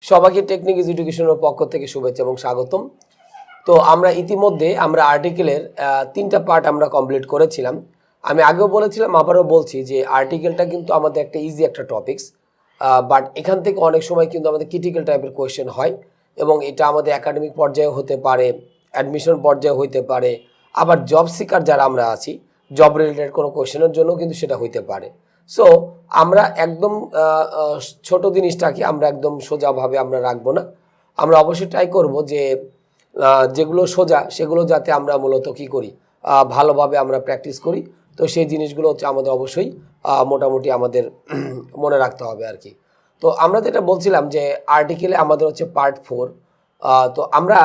সবাইকে technique is এডুকেশনের পক্ষ থেকে শুভেচ্ছা এবং স্বাগতম। তো আমরা ইতিমধ্যে আর্টিকেলের 3টা পার্ট আমরা কমপ্লিট করেছিলাম। আমি আগেও বলেছিলাম, আবারও বলছি যে আর্টিকেলটা কিন্তু আমাদের একটা ইজি একটা টপিকস, বাট এখান থেকে অনেক সময় কিন্তু আমাদের ক্রিটিক্যাল টাইপের কোয়েশ্চেন হয় এবং এটা আমাদের একাডেমিক পর্যায়ে হতে পারে, অ্যাডমিশন পর্যায়ে হইতে পারে, আবার জব সিকার যারা আমরা আছি জব রিলেটেড কোনো কোয়েশ্চেনের জন্য কিন্তু সেটা হইতে পারে। সো আমরা একদম ছোট জিনিসটাকে আমরা একদম সোজাভাবে আমরা রাখবো না। আমরা অবশ্যই ট্রাই করব যে যেগুলো সোজা সেগুলো যাতে আমরা মূলত কী করি, ভালোভাবে আমরা প্র্যাকটিস করি। তো সেই জিনিসগুলো হচ্ছে আমাদের অবশ্যই মোটামুটি আমাদের মনে রাখতে হবে আর কি। তো আমরা যেটা বলছিলাম যে আর্টিকেলে আমাদের হচ্ছে পার্ট 4। তো আমরা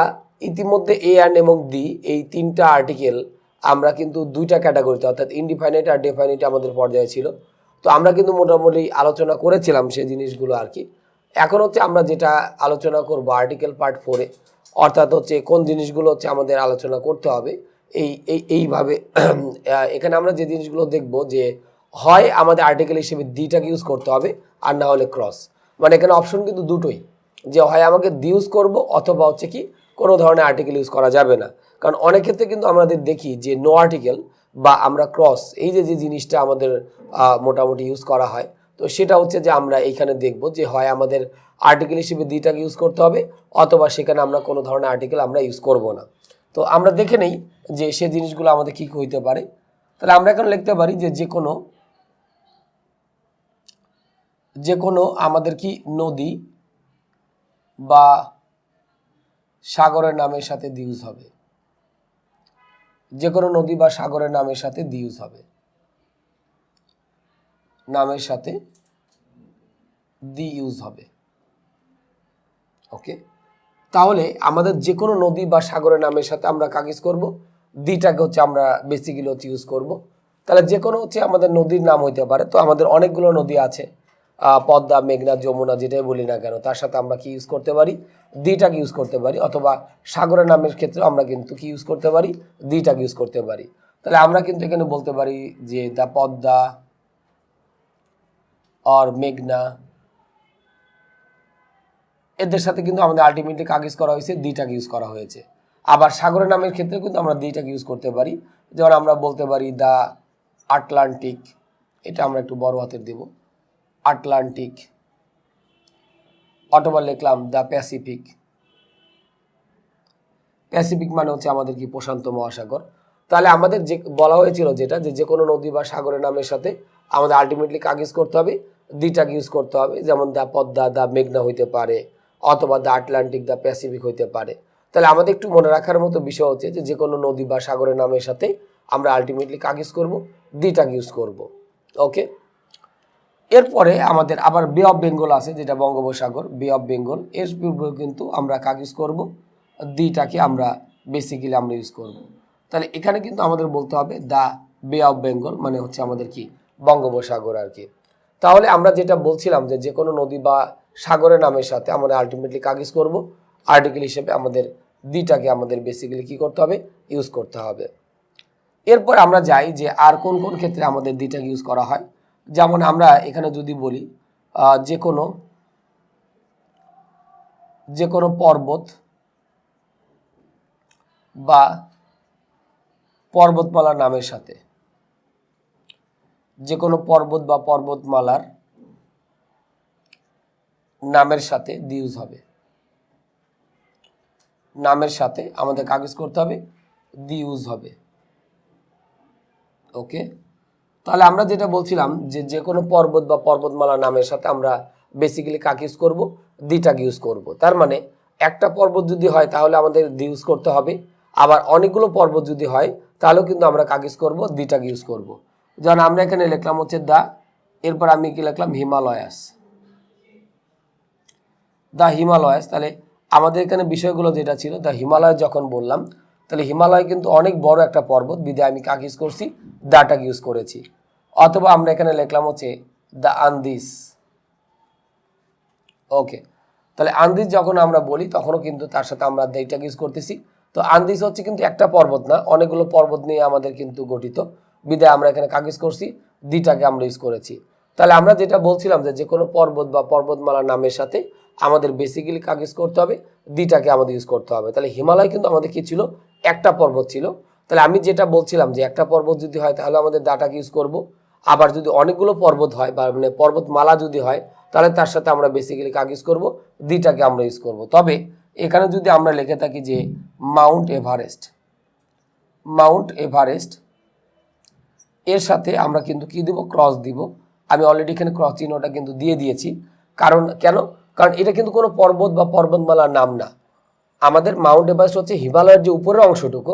ইতিমধ্যে এ অ্যান্ড এবং ডি এই 3টা আর্টিকেল আমরা কিন্তু 2টা ক্যাটাগরিতে অর্থাৎ ইনডিফাইনাইট আর ডেফাইনাইট আমাদের পর্যায়ে ছিল। তো আমরা কিন্তু মোটামুটি আলোচনা করেছিলাম সেই জিনিসগুলো আর কি। এখন হচ্ছে আমরা যেটা আলোচনা করব আর্টিকেল পার্ট 4-এ, অর্থাৎ হচ্ছে কোন জিনিসগুলো হচ্ছে আমাদের আলোচনা করতে হবে এইভাবে। এখানে আমরা যে জিনিসগুলো দেখব যে হয় আমাদের আর্টিকেল হিসেবে দিটাকে ইউজ করতে হবে আর না হলে ক্রস। মানে এখানে অপশন কিন্তু দুটোই, যে হয় আমাকে দি ইউজ করবো অথবা হচ্ছে কি কোনো ধরনের আর্টিকেল ইউজ করা যাবে না। কারণ অনেক ক্ষেত্রে কিন্তু আমাদের দেখি যে নো আর্টিকেল বা আমরা ক্রস এই যে জিনিসটা আমাদের মোটামুটি ইউজ করা হয়। তো সেটা হচ্ছে যে আমরা এইখানে দেখব যে হয় আমাদের আর্টিকেল হিসেবে দিটাকে ইউজ করতে হবে অথবা সেখানে আমরা কোনো ধরনের আর্টিকেল আমরা ইউজ করব না। তো আমরা দেখে নেই যে সে জিনিসগুলো আমাদের কী হইতে পারে। তাহলে আমরা এখন লিখতে পারি যে যে কোনো আমাদের কি নদী বা সাগরের নামের সাথে দি ইউজ হবে। যে কোনো নদী বা সাগরের নামের সাথে দি ইউজ হবে, নামের সাথে দি ইউজ হবে। ওকে, তাহলে আমাদের যে কোনো নদী বা সাগরের নামের সাথে আমরা কাকে ইউজ করবো, দিটাকে হচ্ছে আমরা বেসিক্যালি হচ্ছে ইউজ করব। তাহলে যে কোনো হচ্ছে আমাদের নদীর নাম হইতে পারে। তো আমাদের অনেকগুলো নদী আছে, পদ্মা, মেঘনা, যমুনা, যেটাই বলি না কেন, তার সাথে আমরা কি ইউজ করতে পারি, দিটাকে ইউজ করতে পারি। অথবা সাগরের নামের ক্ষেত্রে আমরা কিন্তু কি ইউজ করতে পারি, দিটাকে ইউজ করতে পারি। তাহলে আমরা কিন্তু এখানে বলতে পারি যে দ্য পদ্মা অর মেঘনা, এদের সাথে কিন্তু আমাদের আলটিমেটলি কাকে ইউজ করা হয়েছে, দিটাকে ইউজ করা হয়েছে। আবার সাগরের নামের ক্ষেত্রে কিন্তু আমরা দিটাকে ইউজ করতে পারি। যেমন আমরা বলতে পারি দ্য আটলান্টিক, এটা আমরা একটু বড় হাতের দেব, আটলান্টিক। অথবা লিখলাম দ্য প্যাসিফিক। প্যাসিফিক মানে হচ্ছে আমাদের কি প্রশান্ত মহাসাগর। তাহলে আমাদের যে বলা হয়েছিল যেটা যে কোনো নদী বা সাগরের নামের সাথে আমাদের আলটিমেটলি কাকে ইউজ করতে হবে, দিটাকে ইউজ করতে হবে। যেমন দ্য পদ্মা, দ্য মেঘনা হইতে পারে, অথবা দ্য আটলান্টিক, দ্য প্যাসিফিক হইতে পারে। তাহলে আমাদের একটু মনে রাখার মতো বিষয় হচ্ছে যে কোনো নদী বা সাগরের নামের সাথে আমরা আলটিমেটলি কাকে ইউজ করবো, দিটাকে ইউজ করব। ওকে, এরপরে আমাদের আবার বে অফ বেঙ্গল আছে, যেটা বঙ্গোপসাগর, বে অফ বেঙ্গল, এর পূর্বে কিন্তু আমরা কাকে ইউজ করব, দিটাকে আমরা বেসিক্যালি আমরা ইউজ করব। তাহলে এখানে কিন্তু আমাদের বলতে হবে দ্য বে অফ বেঙ্গল, মানে হচ্ছে আমাদের কি বঙ্গোপসাগর আর কি। তাহলে আমরা যেটা বলছিলাম যে কোনো নদী বা সাগরের নামের সাথে আমরা আলটিমেটলি কাকে ইউজ করব, আর্টিকেল হিসেবে আমাদের দিটাকে আমাদের বেসিক্যালি কি করতে হবে, ইউজ করতে হবে। এরপর আমরা যাই যে আর কোন কোন ক্ষেত্রে আমাদের দিটাকে ইউজ করা হয়। যেমন আমরা এখানে যদি বলি যে কোনো পর্বত বা পর্বতমালার নামের সাথে, যে কোনো পর্বত বা পর্বতমালার নামের সাথে দি ইউজ হবে, নামের সাথে আমাদের কাগজ করতে হবে, দি ইউজ হবে। ওকে, তাহলে আমরা যেটা বলছিলাম যে কোনো পর্বত বা পর্বতমালার নামের সাথে আমরা বেসিক্যালি কাকে ইউজ করব, দিটাকে ইউজ করব। তার মানে একটা পর্বত যদি হয় তাহলে আমাদের দি ইউজ করতে হবে, আবার অনেকগুলো পর্বত যদি হয় তাহলেও কিন্তু আমরা কাকে ইউজ করব, দিটাকে ইউজ করব। যেমন আমরা এখানে লিখলাম হচ্ছে দা, এরপর আমি কি লিখলাম, হিমালয়াস, দ্য হিমালয়াস। তাহলে আমাদের এখানে বিষয়গুলো যেটা ছিল, দ্য হিমালয় যখন বললাম, তাহলে হিমালয় কিন্তু অনেক বড় একটা পর্বত, বিধায় আমি কাকে ইউজ করছি, দাটাকে ইউজ করেছি। অথবা আমরা এখানে লিখলাম হচ্ছে দ্য আন্দিস। ওকে, তাহলে আন্দিস যখন আমরা বলি তখনও কিন্তু তার সাথে আমরা এইটাকে ইউজ করতেছি। তো আন্দিস হচ্ছে কিন্তু একটা পর্বত না, অনেকগুলো পর্বত নিয়ে আমাদের কিন্তু গঠিত, বিধায় আমরা এখানে কাকে ইউজ করছি, দিটাকে আমরা ইউজ করেছি। তাহলে আমরা যেটা বলছিলাম যে কোনো পর্বত বা পর্বতমালার নামের সাথে আমাদের বেসিক্যালি কাকে ইউজ করতে হবে, দিটাকে আমাদের ইউজ করতে হবে। তাহলে হিমালয় কিন্তু আমাদের কি ছিল, একটা পর্বত ছিল। তাহলে আমি যেটা বলছিলাম যে একটা পর্বত যদি হয় তাহলে আমাদের দাটাকে ইউজ করব, আবার যদি অনেকগুলো পর্বত হয় বা মানে পর্বতমালা যদি হয় তাহলে তার সাথে আমরা বেসিক্যালি কাকে ইউজ করব, দিটাকে আমরা ইউজ করব। তবে এখানে যদি আমরা লিখে থাকি যে মাউন্ট এভারেস্ট, মাউন্ট এভারেস্ট এর সাথে আমরা কিন্তু কি দিব, ক্রস দিব। আমি অলরেডি এখানে ক্রস চিহ্নটা কিন্তু দিয়ে দিয়েছি। কারণ কেন, কারণ এটা কিন্তু কোনো পর্বত বা পর্বতমালার নাম না। আমাদের মাউন্ট এভারেস্ট হচ্ছে হিমালয়ের যে উপরের অংশটুকু,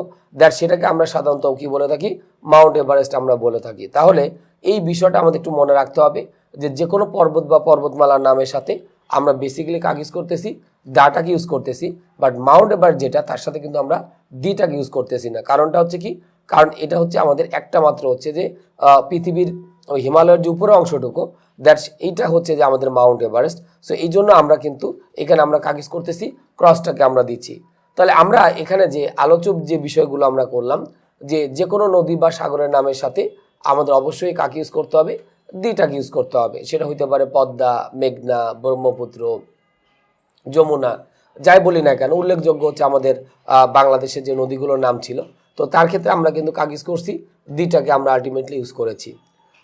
সেটাকে আমরা সাধারণত কি বলে থাকি, মাউন্ট এভারেস্ট আমরা বলে থাকি। তাহলে এই বিষয়টা আমাদের একটু মনে রাখতে হবে যে যে কোনো পর্বত বা পর্বতমালার নামের সাথে আমরা বেসিক্যালি কাকে ইউজ করতেছি, দাটাকে ইউজ করতেছি। বাট মাউন্ট এভারেস্ট যেটা, তার সাথে কিন্তু আমরা দিটাকে ইউজ করতেছি না। কারণটা হচ্ছে কি, কারণ এটা হচ্ছে আমাদের একটা মাত্র হচ্ছে যে পৃথিবীর ওই হিমালয়ের যে উপরের অংশটুকু, এইটা হচ্ছে যে আমাদের মাউন্ট এভারেস্ট। সো এই জন্য আমরা কিন্তু এখানে আমরা কাকে ইউজ করতেছি, ক্রসটাকে আমরা দিচ্ছি। তাহলে আমরা এখানে যে আলোচ্য যে বিষয়গুলো আমরা করলাম, যে যে কোনো নদী বা সাগরের নামের সাথে আমাদের অবশ্যই কাকে ইউজ করতে হবে, দিটাকে ইউজ করতে হবে। সেটা হইতে পারে পদ্মা, মেঘনা, ব্রহ্মপুত্র, যমুনা, যাই বলি না কেন। উল্লেখযোগ্য হচ্ছে আমাদের বাংলাদেশের যে নদীগুলোর নাম ছিল, তো তার ক্ষেত্রে আমরা কিন্তু কাকে ইউজ করছি, দিটাকে আমরা আলটিমেটলি ইউজ করেছি।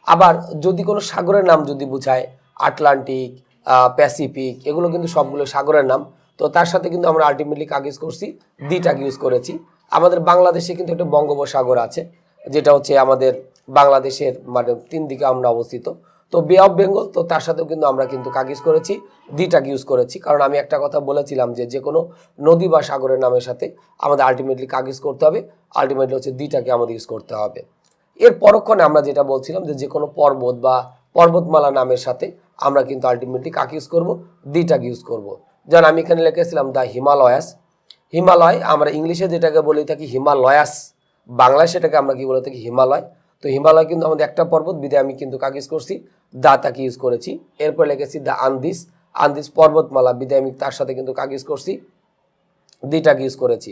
আবার যদি কোনো সাগরের নাম যদি বোঝায়, আটলান্টিক, প্যাসিফিক, এগুলো কিন্তু সবগুলো সাগরের নাম, তো তার সাথে কিন্তু আমরা আলটিমেটলি কাকে ইউজ করছি, দিটাকে ইউজ করেছি। আমাদের বাংলাদেশে কিন্তু একটা বঙ্গোপসাগর আছে, যেটা হচ্ছে আমাদের বাংলাদেশের মানে 3 দিকে আমরা অবস্থিত। তো বে অফ বেঙ্গল, তো তার সাথেও কিন্তু আমরা কিন্তু কাকে ইউজ করেছি, দিটাকে ইউজ করেছি। কারণ আমি একটা কথা বলেছিলাম যে যে কোনো নদী বা সাগরের নামের সাথে আমাদের আলটিমেটলি কাকে ইউজ করতে হবে, আলটিমেটলি হচ্ছে দিটাকে আমাদের ইউজ করতে হবে। এর পরক্ষণে আমরা যেটা বলছিলাম যে যে কোনো পর্বত বা পর্বতমালা নামের সাথে আমরা কিন্তু আলটিমেটলি কাকে ইউজ করব, দিটাকে ইউজ করব। যেমন আমি এখানে লিখেছিলাম দ্য হিমালয়াস। হিমালয় আমরা ইংলিশে যেটাকে বলে থাকি হিমালয়াস, বাংলায় সেটাকে আমরা কি বলে থাকি, হিমালয়। তো হিমালয় কিন্তু আমাদের একটা পর্বত, বিধায় আমি কিন্তু কাকে ইউজ করছি, দাটাকে ইউজ করেছি। এরপর লিখেছি দ্য আন্দিস, আন্দিস পর্বতমালা, বিধায় আমি তার সাথে কিন্তু কাকে ইউজ করছি, দিটাকে ইউজ করেছি।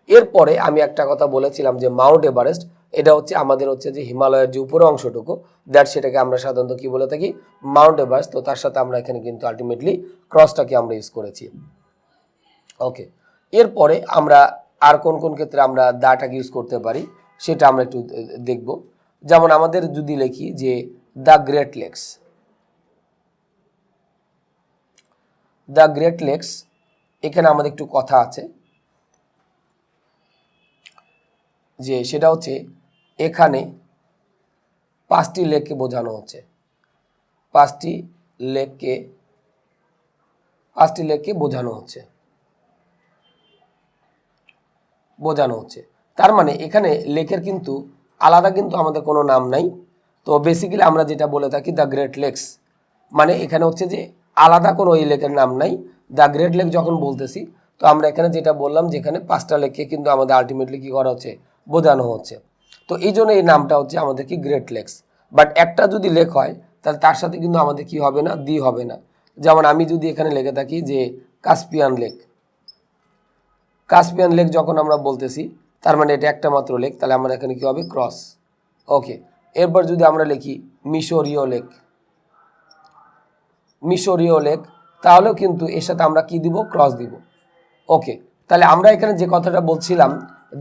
এরপরে আমি একটা কথা বলেছিলাম যে মাউন্ট এভারেস্ট, এটা হচ্ছে আমাদের হচ্ছে যে হিমালয়ের যে উপরের অংশটুকু, সেটাকে আমরা সাধারণত কি বলে থাকি, মাউন্ট এভারেস্ট। তো তার সাথে আমরা এখানে কিন্তু আলটিমেটলি ক্রসটাকে আমরা ইউজ করেছি। ওকে, এরপরে আমরা আর কোন কোন ক্ষেত্রে আমরা দাটাকে ইউজ করতে পারি সেটা আমরা একটু দেখব। যেমন আমাদের যদি লিখি যে the great lakes, the great lakes, এখানে আমাদের একটু কথা আছে যে সেটা হচ্ছে এখানে 5টি লেককে বোঝানো হচ্ছে, 5টি লেককে বোঝানো হচ্ছে। তার মানে এখানে লেকের কিন্তু আলাদা কিন্তু আমাদের কোনো নাম নাই। তো বেসিক্যালি আমরা যেটা বলে থাকি দ্য গ্রেট লেকস, মানে এখানে হচ্ছে যে আলাদা কোনো ওই লেকের নাম নাই। দ্য গ্রেট লেক যখন বলতেছি, তো আমরা এখানে যেটা বললাম যে এখানে 5টা লেককে কিন্তু আমাদের আলটিমেটলি কি করা হচ্ছে, বোঝানো হচ্ছে। তো এই জন্য এই নামটা হচ্ছে আমাদের কি গ্রেট লেকস। বাট একটা যদি লেক হয় তাহলে তার সাথে কিন্তু আমাদের কি হবে না, দি হবে না। যেমন আমি যদি এখানে লিখে থাকি যে কাস্পিয়ান লেক, কাস্পিয়ান লেক যখন আমরা বলতেছি তার মানে এটা একটা মাত্র লেক, তাহলে আমরা এখানে কি হবে, ক্রস। ওকে, এরপর যদি আমরা লিখি মিশরীয় লেক, মিশরীয় লেক, তাহলেও কিন্তু এর সাথে আমরা কি দিব, ক্রস দিব। ওকে, তাহলে আমরা এখানে যে কথাটা বলছিলাম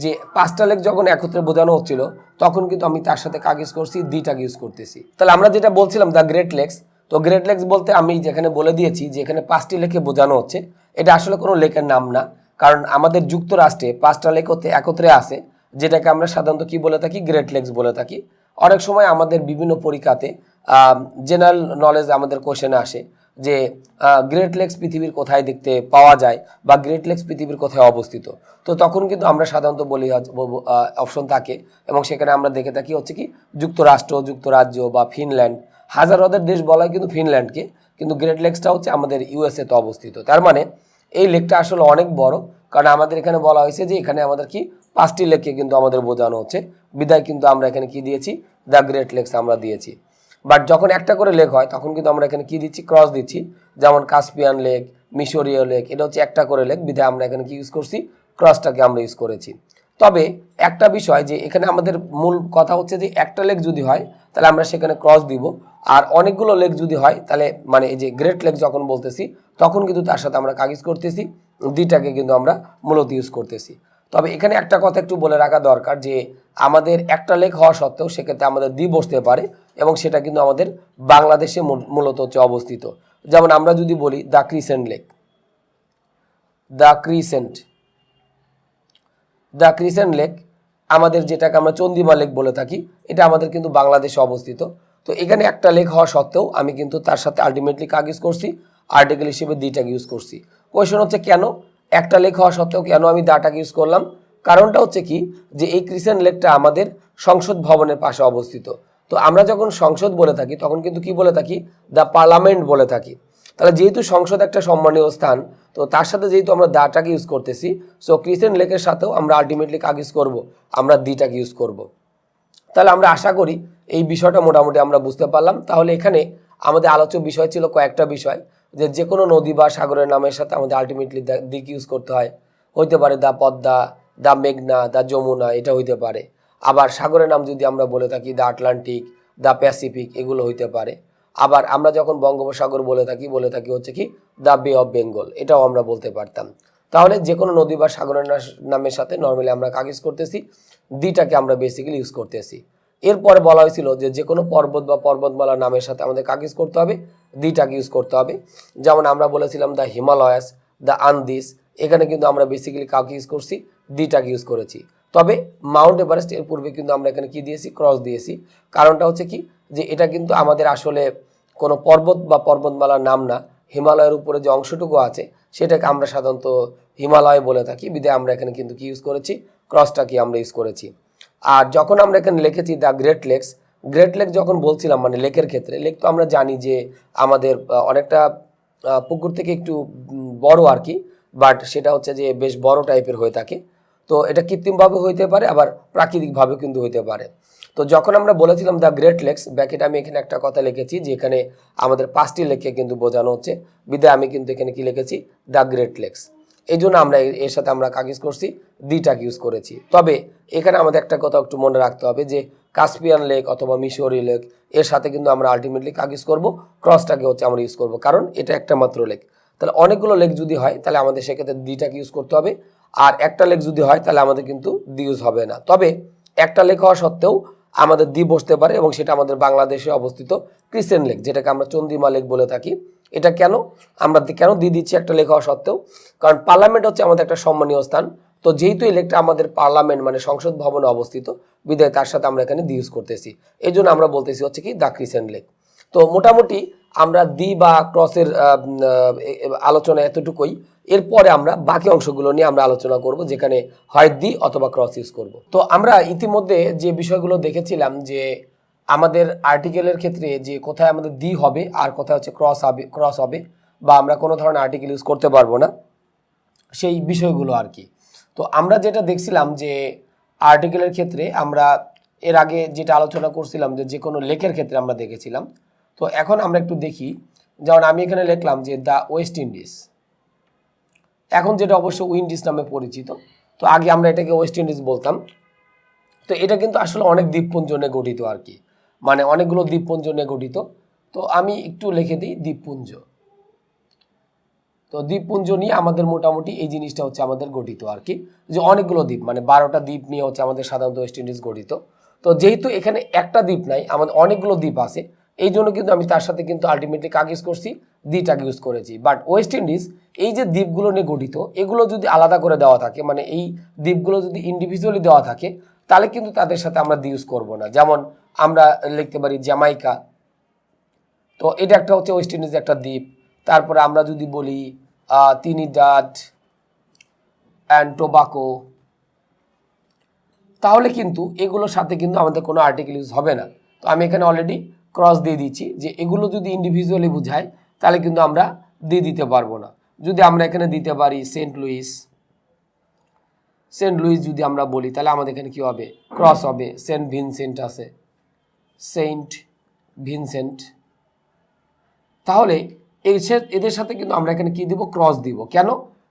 যে 5টা লেক যখন একত্রে বোঝানো হচ্ছিল, তখন কিন্তু আমি তার সাথে কাকে ইউজ করছি, দিটাকে ইউজ করতেছি। তাহলে আমরা যেটা বলছিলাম দ্য গ্রেট লেকস, তো গ্রেট লেকস বলতে আমি যেখানে বলে দিয়েছি যে এখানে 5টি লেকে বোঝানো হচ্ছে, এটা আসলে কোনো লেকের নাম না। কারণ আমাদের যুক্তরাষ্ট্রে 5টা লেক একত্রে আছে, যেটাকে আমরা সাধারণত কি বলে থাকি, গ্রেট লেকস বলে থাকি। অনেক সময় আমাদের বিভিন্ন পরীক্ষাতে জেনারেল নলেজ আমাদের কোশ্চেনে আসে যে গ্রেট লেকস পৃথিবীর কোথায় দেখতে পাওয়া যায় বা গ্রেট লেকস পৃথিবীর কোথায় অবস্থিত। তো তখন কিন্তু আমরা সাধারণত বলি অপশন থাকে, এবং সেখানে আমরা দেখে থাকি হচ্ছে কি যুক্তরাষ্ট্র, যুক্তরাজ্য বা ফিনল্যান্ড। হাজার হাজার দেশ বলা হয় কিন্তু ফিনল্যান্ডকে, কিন্তু গ্রেট লেকসটা হচ্ছে আমাদের ইউএসএ তে অবস্থিত। তার মানে এই লেকটা আসলে অনেক বড়, কারণ আমাদের এখানে বলা হয়েছে যে এখানে আমাদের কি 5টি লেককে কিন্তু আমাদের বোঝানো হচ্ছে, বিদায় কিন্তু আমরা এখানে কি দিয়েছি, দ্য গ্রেট লেকস আমরা দিয়েছি। বাট যখন একটা করে লেক হয় তখন কিন্তু আমরা এখানে কি দিচ্ছি, ক্রস দিচ্ছি। যেমন কাস্পিয়ান লেক, মিশরীয় লেক, এটা হচ্ছে একটা করে লেক, বিধায় আমরা এখানে কি ইউজ করছি, ক্রসটাকে আমরা ইউজ করেছি। তবে একটা বিষয় যে এখানে আমাদের মূল কথা হচ্ছে যে একটা লেক যদি হয় তাহলে আমরা সেখানে ক্রস দিব, আর অনেকগুলো লেক যদি হয় তাহলে মানে এই যে গ্রেট লেক যখন বলতেছি তখন কিন্তু তার সাথে আমরা কাগজ করতেছি, দিটাকে কিন্তু আমরা মূলত ইউজ করতেছি। তবে এখানে একটা কথা একটু বলে রাখা দরকার যে আমাদের একটা লেক হওয়া সত্ত্বেও সেক্ষেত্রে আমাদের দি বসতে পারে এবং সেটা কিন্তু আমাদের বাংলাদেশে মূলত হচ্ছে অবস্থিত। যেমন আমরা যদি বলি the crescent lake, the crescent, the crescent lake আমাদের যেটাকে আমরা চন্দিমা লেক বলে থাকি, এটা আমাদের কিন্তু বাংলাদেশে অবস্থিত। তো এখানে একটা লেক হওয়া সত্ত্বেও আমি কিন্তু তার সাথে আলটিমেটলি কাজ ইউজ করছি, আর্টিকেল হিসেবে দিটাকে ইউজ করছি। কোয়েশন হচ্ছে কেন একটা লেক হওয়া সত্ত্বেও কেন আমি দাটাকে ইউজ করলাম? কারণটা হচ্ছে কি যে এই ক্রিসেন্ট লেকটা আমাদের সংসদ ভবনের পাশে অবস্থিত। তো আমরা যখন সংসদ বলে থাকি তখন কিন্তু কি বলে থাকি? দ্য পার্লামেন্ট বলে থাকি। তাহলে যেহেতু সংসদ একটা সম্মানীয় স্থান, তো তার সাথে যেহেতু আমরা দাটাকে ইউজ করতেছি, সো ক্রিসেন্ট লেকের সাথেও আমরা আলটিমেটলি কাজ ইউজ করবো, আমরা দিটাকে ইউজ করব। তাহলে আমরা আশা করি এই বিষয়টা মোটামুটি আমরা বুঝতে পারলাম। তাহলে এখানে আমাদের আলোচ্য বিষয় ছিল কয়েকটা বিষয়, যে কোনো নদী বা সাগরের নামের সাথে আমাদের আলটিমেটলি দিক ইউজ করতে হয়। হইতে পারে দা পদ্মা, দা মেঘনা, দা যমুনা, এটা হইতে পারে। আবার সাগরের নাম যদি আমরা বলে থাকি দা আটলান্টিক, দা প্যাসিফিক, এগুলো হইতে পারে। আবার আমরা যখন বঙ্গোপসাগর বলে থাকি হচ্ছে কি দা বে অফ বেঙ্গল, এটাও আমরা বলতে পারতাম। তাহলে যে কোনো নদী বা সাগরের নামের সাথে নর্মালি আমরা কাগজ করতেছি, দিটাকে আমরা বেসিক্যালি ইউজ করতেছি। এরপরে বলা হয়েছিল যে কোনো পর্বত বা পর্বতমালার নামের সাথে আমাদের কাগজ করতে হবে, দিটাকে ইউজ করতে হবে। যেমন আমরা বলেছিলাম দ্য হিমালয়াস, দ্য আন্দিস, এখানে কিন্তু আমরা বেসিক্যালি কাউকে ইউজ করছি, দিটাকে ইউজ করেছি। তবে মাউন্ট এভারেস্ট এর পূর্বে কিন্তু আমরা এখানে কি দিয়েছি? ক্রস দিয়েছি। কারণটা হচ্ছে কি যে এটা কিন্তু আমাদের আসলে কোনো পর্বত বা পর্বতমালার নাম না, হিমালয়ের উপরে যে অংশটুকু আছে সেটাকে আমরা সাধারণত হিমালয় বলে থাকি, বিধায় আমরা এখানে কিন্তু কি ইউজ করেছি? ক্রসটাকে আমরা ইউজ করেছি। আর যখন আমরা এখানে লিখেছি the great lakes, great lake যখন বলছিলাম মানে লেকের ক্ষেত্রে, লেক তো আমরা জানি যে আমাদের অনেকটা পুকুর থেকে একটু বড় আর কি, বাট সেটা হচ্ছে যে বেশ বড় টাইপের হয়ে থাকে। তো এটা কৃত্রিমভাবে হইতে পারে, আবার প্রাকৃতিকভাবে কিন্তু হইতে পারে। তো যখন আমরা বলেছিলাম দ্য গ্রেট লেকস, ব্যাকেটে আমি এখানে একটা কথা লিখেছি যে এখানে আমাদের 5টি লেককে কিন্তু বোঝানো হচ্ছে, বিধায় আমি কিন্তু এখানে কি লিখেছি? The great lakes. এই জন্য আমরা এর সাথে আমরা কাগজ করছি, দিটাকে ইউজ করেছি। তবে এখানে আমাদের একটা কথা একটু মনে রাখতে হবে যে কাস্পিয়ান লেক অথবা মিশরি লেক, এর সাথে কিন্তু আমরা আলটিমেটলি কাগজ করব, ক্রসটাকে হচ্ছে আমরা ইউজ করব, কারণ এটা একটা মাত্র লেক। তাহলে অনেকগুলো লেক যদি হয় তাহলে আমাদের সেক্ষেত্রে দিটাকে ইউজ করতে হবে, আর একটা লেক যদি হয় তাহলে আমাদের কিন্তু দি ইউজ হবে না। তবে একটা লেক হওয়া সত্ত্বেও আমাদের দি বসতে পারে এবং সেটা আমাদের বাংলাদেশে অবস্থিত ক্রিসেন্ট লেক, যেটাকে আমরা চন্দিমা লেক বলে থাকি। এটা কেন আমরা কেন দিয়ে দিচ্ছি একটা লেক হওয়া সত্ত্বেও? কারণ পার্লামেন্ট হচ্ছে আমাদের একটা সম্মানীয় স্থান। তো যেহেতু এই লেকটা আমাদের পার্লামেন্ট মানে সংসদ ভবনে অবস্থিত, বিধায় তার সাথে আমরা এখানে দি ইউজ করতেছি। এই জন্য আমরা বলতেছি হচ্ছে কি দ্য ক্রিসেন্ট লেক। তো মোটামুটি আমরা দি বা ক্রসের আলোচনা এতটুকুই। এরপরে আমরা বাকি অংশগুলো নিয়ে আমরা আলোচনা করব, যেখানে হয় দি অথবা ক্রস ইউজ করব। তো আমরা ইতিমধ্যে যে বিষয়গুলো দেখেছিলাম যে আমাদের আর্টিকেলের ক্ষেত্রে যে কোথায় আমাদের দি হবে আর কোথায় হচ্ছে ক্রস হবে বা আমরা কোনো ধরনের আর্টিকেল ইউজ করতে পারবো না, সেই বিষয়গুলো আর কি। তো আমরা যেটা দেখছিলাম যে আর্টিকেলের ক্ষেত্রে আমরা এর আগে যেটা আলোচনা করছিলাম যে কোনো লেকের ক্ষেত্রে আমরা দেখেছিলাম। তো এখন আমরা একটু দেখি, যেমন আমি এখানে লিখলাম যে দ্য ওয়েস্ট ইন্ডিজ, এখন যেটা অবশ্য উইন্ডিজ নামে পরিচিত। তো আগে আমরা এটাকে ওয়েস্ট ইন্ডিজ বলতাম। তো এটা কিন্তু আসলে অনেক দ্বীপপুঞ্জ নিয়ে গঠিত আর কি, মানে অনেকগুলো দ্বীপপুঞ্জ নিয়ে গঠিত। তো আমি একটু লিখে দিই দ্বীপপুঞ্জ। তো দ্বীপপুঞ্জ নিয়ে আমাদের মোটামুটি এই জিনিসটা হচ্ছে আমাদের গঠিত আর কি, যে অনেকগুলো দ্বীপ মানে 12টা দ্বীপ নিয়ে হচ্ছে আমাদের সাধারণত ওয়েস্ট ইন্ডিজ গঠিত। তো যেহেতু এখানে একটা দ্বীপ নাই, আমাদের অনেকগুলো দ্বীপ আছে, এই জন্য কিন্তু আমি তার সাথে কিন্তু আলটিমেটলি কাক ইউজ করছি, দিটাকে ইউজ করেছি। বাট ওয়েস্ট ইন্ডিজ এই যে দ্বীপগুলো নিয়ে গঠিত, এগুলো যদি আলাদা করে দেওয়া থাকে, মানে এই দ্বীপগুলো যদি ইন্ডিভিজুয়ালি দেওয়া থাকে, তাহলে কিন্তু তাদের সাথে আমরা দি ইউজ করবো না। যেমন আমরা লিখতে পারি জ্যামাইকা, তো এটা একটা হচ্ছে ওয়েস্ট ইন্ডিজ একটা দ্বীপ। তারপরে আমরা যদি বলি ত্রিনিদাদ অ্যান্ড টোবাকো, তাহলে কিন্তু এগুলোর সাথে কিন্তু আমাদের কোনো আর্টিকেল ইউজ হবে না। তো আমি এখানে অলরেডি ক্রস দিয়ে দিচ্ছি যে এগুলো যদি ইন্ডিভিজুয়ালি বোঝায় তাহলে কিন্তু আমরা দিয়ে দিতে পারবো না। যদি আমরা এখানে দিতে পারি সেন্ট লুইস যদি আমরা বলি তাহলে আমাদের এখানে কি হবে? ক্রস হবে। সেন্ট ভিনসেন্ট আছে, সেন্ট ভিনসেন্ট, তাহলে এদের সাথে কিন্তু আমরা এখানে কি দিব? ক্রস দিব। কেন?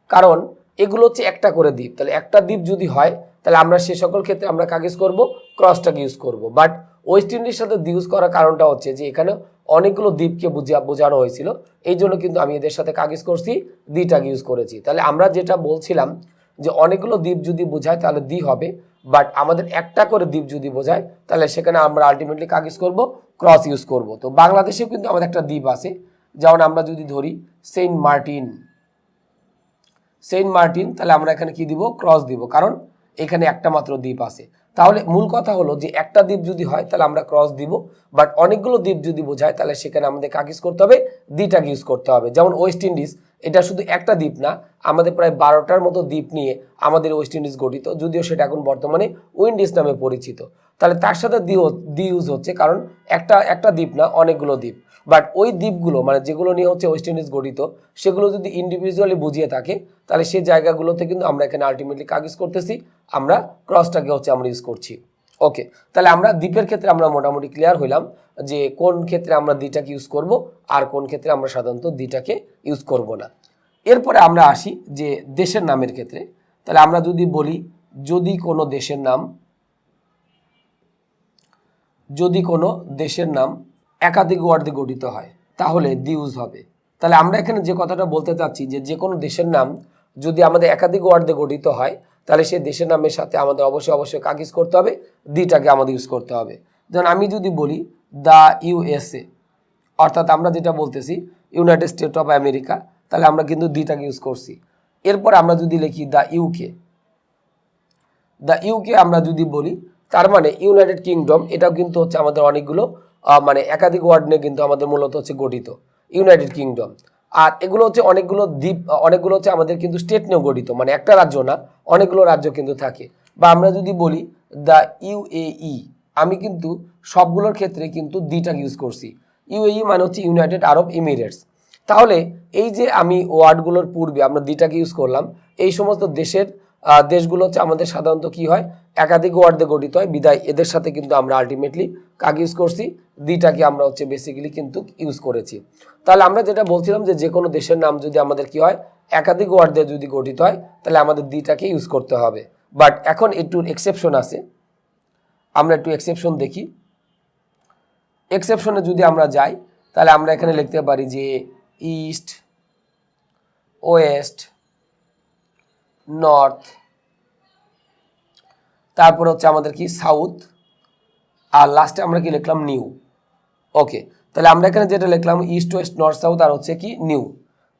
কারণ এগুলো হচ্ছে একটা করে দ্বীপ। তাহলে একটা দ্বীপ যদি হয় তাহলে আমরা সে সকল ক্ষেত্রে আমরা কাকে ইউজ করবো, ক্রসটাকে ইউজ করব। বাট ওয়েস্ট ইন্ডিজের সাথে ইউজ করার কারণটা হচ্ছে যে এখানে অনেকগুলো দ্বীপকে বোঝানো হয়েছিল, এই জন্য কিন্তু আমি এদের সাথে কাকে ইউজ করছি, দ্বিটাকে ইউজ করেছি। তাহলে আমরা যেটা বলছিলাম যে অনেকগুলো দ্বীপ যদি বোঝায় তাহলে দ্বি হবে, বাট আমাদের একটা করে দ্বীপ যদি বোঝায় তাহলে সেখানে আমরা আলটিমেটলি কাকে ইউজ করবো, ক্রস ইউজ করব। তো বাংলাদেশেও কিন্তু আমাদের একটা দ্বীপ আছে, যেমন আমরা যদি ধরি সেন্ট মার্টিন, তাহলে আমরা এখানে কি দিব, ক্রস দিব, কারণ এখানে একটা মাত্র দ্বীপ আছে। তাহলে মূল কথা হলো যে একটা দ্বীপ যদি হয় তাহলে আমরা ক্রস দিব, বাট অনেকগুলো দ্বীপ যদি বোঝায় তাহলে সেখানে আমাদের কাকে ইউজ করতে হবে, দ্বিটাকে ইউজ করতে হবে। যেমন ওয়েস্ট ইন্ডিজ, এটা শুধু একটা দ্বীপ না, আমাদের প্রায় 12টার মতো দ্বীপ নিয়ে আমাদের ওয়েস্ট ইন্ডিজ গঠিত, যদিও সেটা এখন বর্তমানে উইন্ডিজ নামে পরিচিত। তাহলে তার সাথে দ্বি ইউজ হচ্ছে, কারণ একটা দ্বীপ না, অনেকগুলো দ্বীপ। বাট ওই দ্বীপগুলো মানে যেগুলো নিয়ে হচ্ছে ওয়েস্ট ইন্ডিজ গঠিত, সেগুলো যদি ইন্ডিভিজুয়ালি বুঝিয়ে থাকে তাহলে সেই জায়গাগুলোতে কিন্তু আমরা এখানে আলটিমেটলি কাজ ইউজ করতেছি, আমরা ক্রসটাকে হচ্ছে আমরা ইউজ করছি। ওকে, তাহলে আমরা দ্বীপের ক্ষেত্রে আমরা মোটামুটি ক্লিয়ার হইলাম যে কোন ক্ষেত্রে আমরা দ্বিটাকে ইউজ করব আর কোন ক্ষেত্রে আমরা সাধারণত দ্বিটাকে ইউজ করব না। এরপরে আমরা আসি যে দেশের নামের ক্ষেত্রে। তাহলে আমরা যদি বলি যদি কোনো দেশের নাম একাধিক ওয়ার্ড দিয়ে গঠিত হয় তাহলে দ্বি ইউজ হবে। তাহলে আমরা এখানে যে কথাটা বলতে চাচ্ছি যে কোনো দেশের নাম যদি আমাদের একাধিক ওয়ার্ড দিয়ে গঠিত হয় তাহলে সেই দেশের নামের সাথে আমাদের অবশ্যই কাকে ইউজ করতে হবে, দ্বিটাকে আমাদের ইউজ করতে হবে। যেমন আমি যদি বলি দ্য ইউএসএ, অর্থাৎ আমরা যেটা বলতেছি ইউনাইটেড স্টেট অফ আমেরিকা, তাহলে আমরা কিন্তু দ্বিটাকে ইউজ করছি। এরপর আমরা যদি লিখি দ্য ইউকে আমরা যদি বলি তার মানে ইউনাইটেড কিংডম, এটাও কিন্তু হচ্ছে আমাদের অনেকগুলো মানে একাধিক ওয়ার্ড নিয়ে কিন্তু আমাদের মূলত হচ্ছে গঠিত ইউনাইটেড কিংডম। আর এগুলো হচ্ছে অনেকগুলো দ্বীপ, অনেকগুলো হচ্ছে আমাদের কিন্তু স্টেট নিয়েও গঠিত, মানে একটা রাজ্য না, অনেকগুলো রাজ্য কিন্তু থাকে। বা আমরা যদি বলি দ্য ইউএই, আমি কিন্তু সবগুলোর ক্ষেত্রে কিন্তু দ্বিটাকে ইউজ করছি। ইউএই মানে হচ্ছে ইউনাইটেড আরব এমিরেটস। তাহলে এই যে আমি ওয়ার্ডগুলোর পূর্বে আমরা দ্বিটাকে ইউজ করলাম, এই সমস্ত দেশগুলো হচ্ছে আমাদের সাধারণত কি হয়, একাধিক ওয়ার্ড দিয়ে গঠিত হয়, বিদায় এদের সাথে কিন্তু আমরা আলটিমেটলি কাকে ইউজ করছি, দ্বিটাকে আমরা হচ্ছে বেসিক্যালি কিন্তু ইউজ করেছি। তাহলে আমরা যেটা বলছিলাম যে কোনো দেশের নাম যদি আমাদের কি হয়, একাধিক ওয়ার্ড দিয়ে যদি গঠিত হয় তাহলে আমাদের দ্বিটাকে ইউজ করতে হবে। বাট এখন একটু এক্সেপশন আছে, আমরা একটু এক্সেপশন দেখি। এক্সেপশনে যদি আমরা যাই তাহলে আমরা এখানে লিখতে পারি যে ইস্ট, ওয়েস্ট, নর্থ, তারপর হচ্ছে আমাদের কি সাউথ, আর লাস্টে আমরা কি লিখলাম নিউ। ওকে, তাহলে আমরা এখানে যেটা লিখলাম ইস্ট, ওয়েস্ট, নর্থ, সাউথ আর হচ্ছে কি নিউ।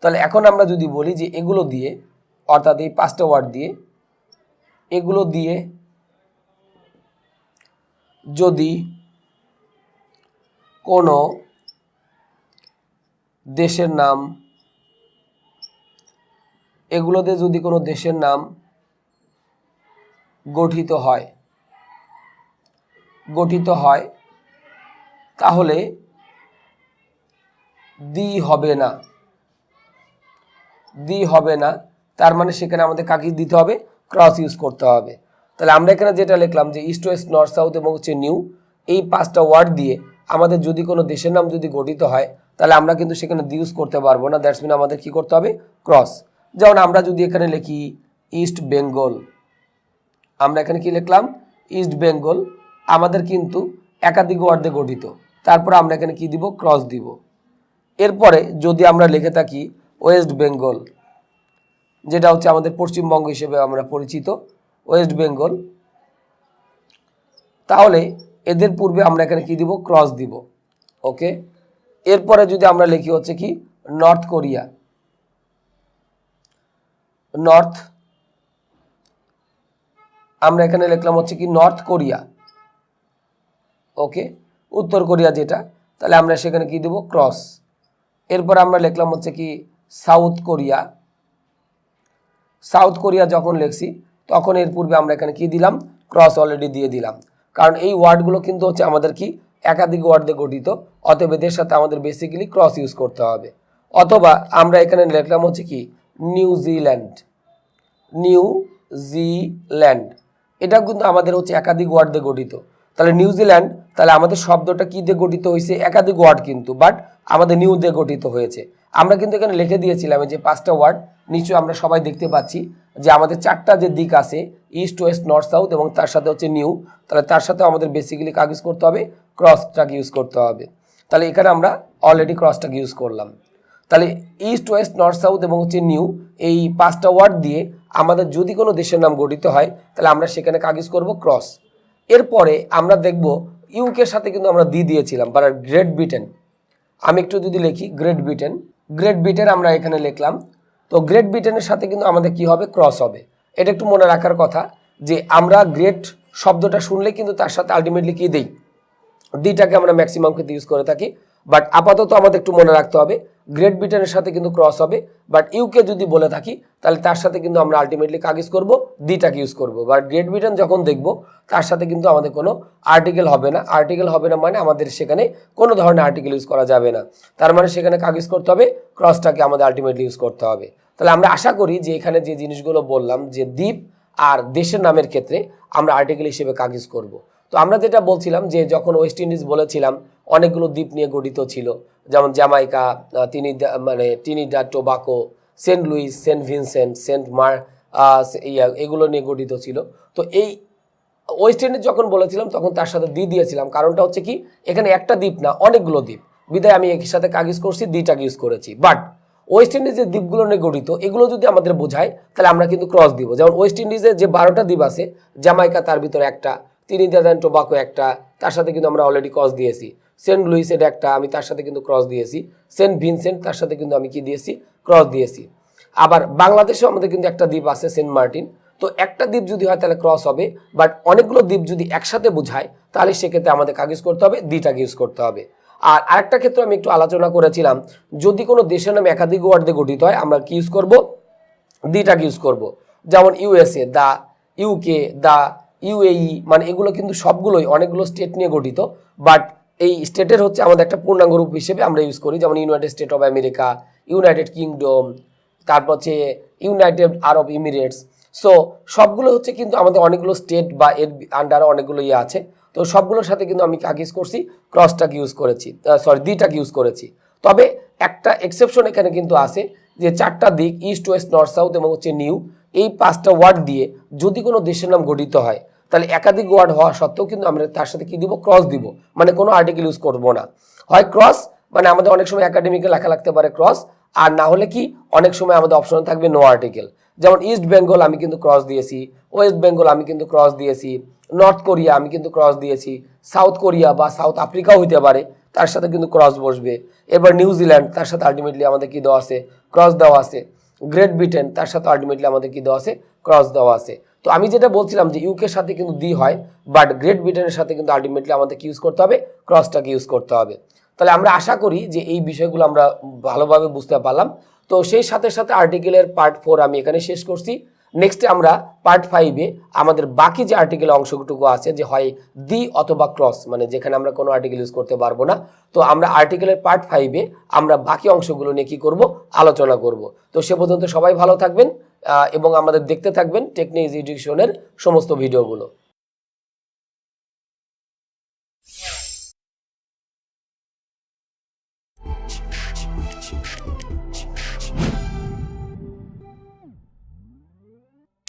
তাহলে এখন আমরা যদি বলি যে এগুলো দিয়ে, অর্থাৎ এই 5টা ওয়ার্ড দিয়ে, এগুলো দিয়ে যদি কোনো দেশের নাম, এগুলো দিয়ে যদি কোনো দেশের নাম গঠিত হয় তাহলে দ্বি হবে না, তার মানে সেখানে আমাদের কাকে দিতে হবে, ক্রস ইউজ করতে হবে। তাহলে আমরা এখানে যেটা লিখলাম যে ইস্ট, ওয়েস্ট, নর্থ, সাউথ এবং হচ্ছে নিউ, এই 5টা ওয়ার্ড দিয়ে আমাদের যদি কোনো দেশের নাম যদি গঠিত হয় তাহলে আমরা কিন্তু সেখানে দ্বি ইউজ করতে পারবো না, দ্যাটস মিন আমাদের কি করতে হবে, ক্রস। যেমন আমরা যদি এখানে লিখি ইস্ট বেঙ্গল, আমরা এখানে কি লিখলাম ইস্ট বেঙ্গল, আমাদের কিন্তু একাধিক ওয়ার্ড দিয়ে গঠিত, তারপর আমরা এখানে কি দিব, ক্রস দিব। এরপরে যদি আমরা লিখে থাকি ওয়েস্ট বেঙ্গল, যেটা হচ্ছে আমাদের পশ্চিমবঙ্গ হিসেবে আমরা পরিচিত, ওয়েস্ট বেঙ্গল, তাহলে এদের পূর্বে আমরা এখানে কি দিব, ক্রস দিব। ওকে, এরপরে যদি আমরা লিখি হচ্ছে কি নর্থ কোরিয়া, নর্থ, আমরা এখানে লিখলাম হচ্ছে কি নর্থ কোরিয়া। ওকে, উত্তর কোরিয়া যেটা, তাহলে আমরা সেখানে কি দেব, ক্রস। এরপর আমরা লিখলাম হচ্ছে কি সাউথ কোরিয়া, সাউথ কোরিয়া যখন লিখছি তখন এর পূর্বে আমরা এখানে কি দিলাম, ক্রস অলরেডি দিয়ে দিলাম, কারণ এই ওয়ার্ডগুলো কিন্তু হচ্ছে আমাদের কি একাধিক ওয়ার্ড দিয়ে গঠিত, অতএব এদের সাথে আমাদের বেসিক্যালি ক্রস ইউজ করতে হবে। অথবা আমরা এখানে লিখলাম হচ্ছে কি নিউজিল্যান্ড, এটা কিন্তু আমাদের হচ্ছে একাধিক ওয়ার্ড দিয়ে গঠিত। তাহলে নিউজিল্যান্ড, তাহলে আমাদের শব্দটা কি দিয়ে গঠিত হয়েছে, একাধিক ওয়ার্ড কিন্তু, বাট আমাদের নিউ দিয়ে গঠিত হয়েছে। আমরা কিন্তু এখানে লিখে দিয়েছিলাম যে 5টা ওয়ার্ড, নিশ্চয়ই আমরা সবাই দেখতে পাচ্ছি যে আমাদের চারটা যে দিক আছে ইস্ট ওয়েস্ট নর্থ সাউথ এবং তার সাথে হচ্ছে নিউ, তাহলে তার সাথে আমাদের বেসিক্যালি কাজ ইউজ করতে হবে, ক্রসটাকে ইউজ করতে হবে। তাহলে এখানে আমরা অলরেডি ক্রসটাকে ইউজ করলাম। তাহলে ইস্ট ওয়েস্ট নর্থ সাউথ এবং হচ্ছে নিউ এই 5টা ওয়ার্ড দিয়ে আমাদের যদি কোনো দেশের নাম গঠিত হয় তাহলে আমরা সেখানে কাজ ইউজ করবো ক্রস। এরপরে আমরা দেখব ইউকের সাথে কিন্তু আমরা দিয়েছিলাম বা গ্রেট ব্রিটেন। আমি একটু যদি লিখি গ্রেট ব্রিটেন আমরা এখানে লিখলাম। তো গ্রেট ব্রিটেনের সাথে কিন্তু আমাদের কি হবে, ক্রস হবে। এটা একটু মনে রাখার কথা যে আমরা গ্রেট শব্দটা শুনলে কিন্তু তার সাথে আলটিমেটলি কি দিই, দিটাকে আমরা ম্যাক্সিমাম ক্ষেত্রে ইউজ করে থাকি। বাট আপাতত আমাদের একটু মনে রাখতে হবে গ্রেট ব্রিটেনের সাথে কিন্তু ক্রস হবে। বাট ইউকে যদি বলে থাকি তাহলে তার সাথে কিন্তু আমরা আলটিমেটলি কাজ ইউজ করবো, দিটাকে ইউজ করবো। বাট গ্রেট ব্রিটেন যখন দেখব তার সাথে কিন্তু আমাদের কোনো আর্টিকেল হবে না। আর্টিকেল হবে না মানে আমাদের সেখানে কোনো ধরনের আর্টিকেল ইউজ করা যাবে না। তার মানে সেখানে কাজ ইউজ করতে হবে, ক্রসটাকে আমাদের আলটিমেটলি ইউজ করতে হবে। তাহলে আমরা আশা করি যে এখানে যে জিনিসগুলো বললাম যে দ্বীপ আর দেশের নামের ক্ষেত্রে আমরা আর্টিকেল হিসেবে কাজ ইউজ করবো। তো আমরা যেটা বলছিলাম যে যখন ওয়েস্ট ইন্ডিজ বলেছিলাম অনেকগুলো দ্বীপ নিয়ে গঠিত ছিল, যেমন Jamaica, Trinidad Tobago, Saint Lucia, Saint Vincent, এগুলো নিয়ে গঠিত ছিল। তো এই ওয়েস্ট ইন্ডিজ যখন বলেছিলাম তখন তার সাথে দিয়েছিলাম, কারণটা হচ্ছে কি এখানে একটা দ্বীপ না অনেকগুলো দ্বীপ, বিদায় আমি একই সাথে কাজ ইউজ করছি, দিটাকে ইউজ করেছি। বাট ওয়েস্ট ইন্ডিজের দ্বীপগুলো নিয়ে গঠিত এগুলো যদি আমাদের বোঝায় তাহলে আমরা কিন্তু ক্রস দিব। যেমন ওয়েস্ট ইন্ডিজের যে 12টা দ্বীপ আছে, জামাইকা তার ভিতরে একটা, ত্রিনিদাদ এন্ড টোবাকো একটা, তার সাথে কিন্তু আমরা অলরেডি ক্রস দিয়েছি। সেন্ট লুইস এটা একটা, আমি তার সাথে কিন্তু ক্রস দিয়েছি। সেন্ট ভিনসেন্ট তার সাথে কিন্তু আমি কি দিয়েছি, ক্রস দিয়েছি। আবার বাংলাদেশেও আমাদের কিন্তু একটা দ্বীপ আছে সেন্ট মার্টিন। তো একটা দ্বীপ যদি হয় তাহলে ক্রস হবে, বাট অনেকগুলো দ্বীপ যদি একসাথে বোঝায় তাহলে সেক্ষেত্রে আমাদের কাজ ইউজ করতে হবে, দিটাকে ইউজ করতে হবে। আর আরেকটা ক্ষেত্রে আমি একটু আলোচনা করেছিলাম, যদি কোনো দেশের নাম একাধিক ওয়ার্ড দিয়ে গঠিত হয় আমরা কি ইউজ করব, দিটাকে ইউজ করব। যেমন ইউএসএ, দা, ইউকে, দা, ইউএই, মানে এগুলো কিন্তু সবগুলোই অনেকগুলো স্টেট নিয়ে গঠিত। বাট এই স্টেটের হচ্ছে আমাদের একটা পূর্ণাঙ্গ রূপ হিসেবে আমরা ইউজ করি, যেমন United state of America, United kingdom, তারপর হচ্ছে ইউনাইটেড আরব ইমিরেটস। সো সবগুলো হচ্ছে কিন্তু আমাদের অনেকগুলো স্টেট বা এর আন্ডারে অনেকগুলো আছে। তো সবগুলোর সাথে কিন্তু আমি কাকে ইউজ করছি, ক্রসটাকে ইউজ করেছি, দিটাকে ইউজ করেছি। তবে একটা এক্সেপশন এখানে কিন্তু আছে যে 4টা দিক ইস্ট ওয়েস্ট নর্থ সাউথ এবং হচ্ছে নিউ, এই 5টা ওয়ার্ড দিয়ে যদি কোনো দেশের নাম গঠিত হয় তাহলে একাধিক ওয়ার্ড হওয়া সত্ত্বেও কিন্তু আমরা তার সাথে কি দিব, ক্রস দিব। মানে কোনো আর্টিকেল ইউজ করব না। হয় ক্রস মানে আমাদের অনেক সময় একাডেমিকে লেখা লাগতে পারে ক্রস, আর না হলে কি অনেক সময় আমাদের অপশন থাকবে নো আর্টিকেল। যেমন ইস্ট বেঙ্গল আমি কিন্তু ক্রস দিয়েছি, ওয়েস্ট বেঙ্গল আমি কিন্তু ক্রস দিয়েছি, নর্থ কোরিয়া আমি কিন্তু ক্রস দিয়েছি, সাউথ কোরিয়া বা সাউথ আফ্রিকাও হইতে পারে, তার সাথে কিন্তু ক্রস বসবে। এবার নিউজিল্যান্ড তার সাথে আলটিমেটলি আমাদের কি দেওয়া আছে, ক্রস দেওয়া আছে। গ্রেট ব্রিটেন তার সাথে আলটিমেটলি আমাদের কি দেওয়া আছে, ক্রস দেওয়া আছে। তো আমি যেটা বলছিলাম যে ইউকের সাথে কিন্তু দি হয়, বাট গ্রেট ব্রিটেনের সাথে কিন্তু আলটিমেটলি আমাদের কি ইউজ করতে হবে, ক্রসটাকে ইউজ করতে হবে। তাহলে আমরা আশা করি যে এই বিষয়গুলো আমরা ভালোভাবে বুঝতে পারলাম। তো সেই সাথে সাথে আর্টিকেলের পার্ট 4 আমি এখানে শেষ করছি। নেক্সটে আমরা পার্ট 5-এ আমাদের বাকি যে আর্টিকেল অংশটুকু আছে যে হয় দি অথবা ক্রস, মানে যেখানে আমরা কোনো আর্টিকেল ইউজ করতে পারবো না, তো আমরা আর্টিকেলের পার্ট 5-এ আমরা বাকি অংশগুলো নিয়ে কি করব, আলোচনা করব। তো সে পর্যন্ত সবাই ভালো থাকবেন এবং আমাদের দেখতে থাকবেন টেকনিক এডুকেশনের সমস্ত ভিডিওগুলো।